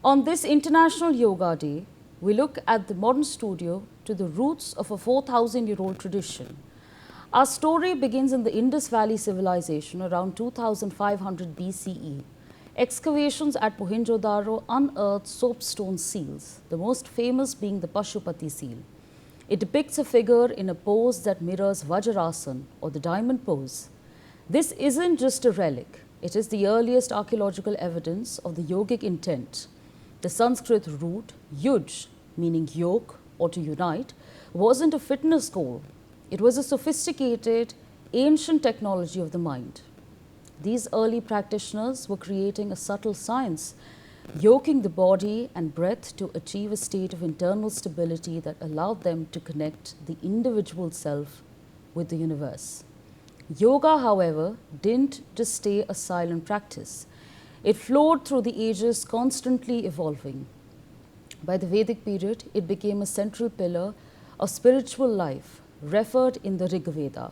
On this International Yoga Day, we look at the modern studio to the roots of a 4,000-year-old tradition. Our story begins in the Indus Valley civilization around 2500 BCE. Excavations at Mohenjo-daro unearthed soapstone seals, the most famous being the Pashupati seal. It depicts a figure in a pose that mirrors Vajrasan or the diamond pose. This isn't just a relic, it is the earliest archaeological evidence of the yogic intent. The Sanskrit root yuj, meaning yoke or to unite, wasn't a fitness goal. It was a sophisticated, ancient technology of the mind. These early practitioners were creating a subtle science, yoking the body and breath to achieve a state of internal stability that allowed them to connect the individual self with the universe. Yoga, however, didn't just stay a silent practice. It flowed through the ages, constantly evolving. By the Vedic period, it became a central pillar of spiritual life, referred in the Rig Veda.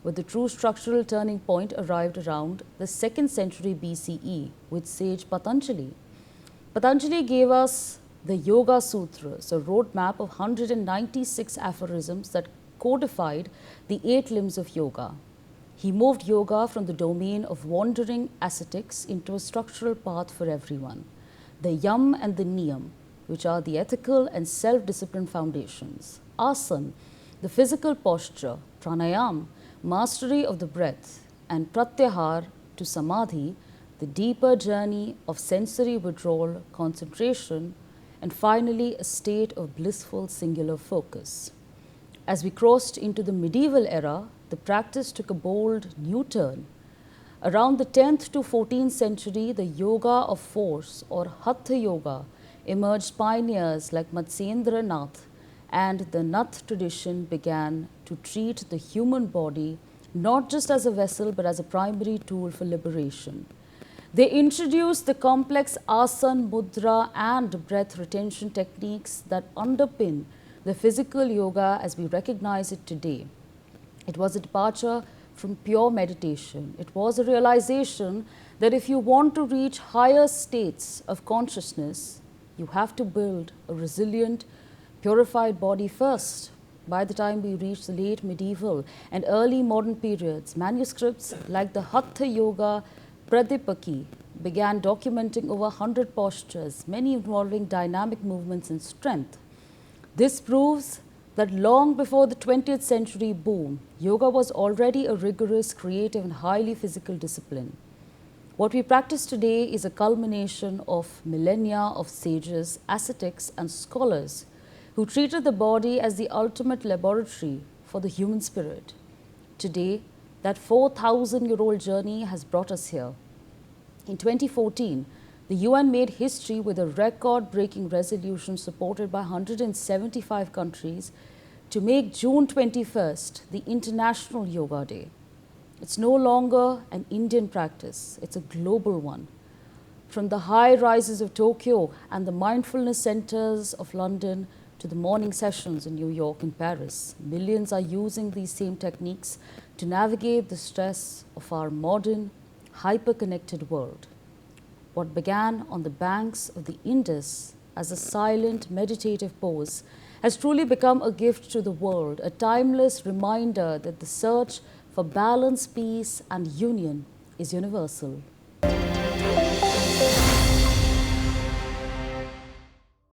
But the true structural turning point arrived around the 2nd century BCE with sage Patanjali. Patanjali gave us the Yoga Sutras, a roadmap of 196 aphorisms that codified the 8 limbs of yoga. He moved yoga from the domain of wandering ascetics into a structural path for everyone. The yam and the niyam, which are the ethical and self-disciplined foundations. Asan, the physical posture. Pranayam, mastery of the breath. And pratyahar, to samadhi, the deeper journey of sensory withdrawal, concentration, and finally a state of blissful singular focus. As we crossed into the medieval era, the practice took a bold new turn. Around the 10th to 14th century, the yoga of force or Hatha Yoga emerged. Pioneers like Matsyendra Nath and the Nath tradition began to treat the human body not just as a vessel but as a primary tool for liberation. They introduced the complex asana, mudra and breath retention techniques that underpin the physical yoga as we recognize it today. It was a departure from pure meditation. It was a realization that if you want to reach higher states of consciousness, you have to build a resilient, purified body first. By the time we reach the late medieval and early modern periods, manuscripts like the Hatha Yoga Pradipaki began documenting over 100 postures, many involving dynamic movements and strength. This proves that long before the 20th century boom, yoga was already a rigorous, creative and highly physical discipline. What we practice today is a culmination of millennia of sages, ascetics and scholars who treated the body as the ultimate laboratory for the human spirit. Today, that 4,000-year-old journey has brought us here. In 2014, the UN made history with a record-breaking resolution supported by 175 countries to make June 21st the International Yoga Day. It's no longer an Indian practice, it's a global one. From the high rises of Tokyo and the mindfulness centers of London to the morning sessions in New York and Paris, millions are using these same techniques to navigate the stress of our modern, hyper-connected world. What began on the banks of the Indus as a silent, meditative pose has truly become a gift to the world, a timeless reminder that the search for balance, peace, and union is universal.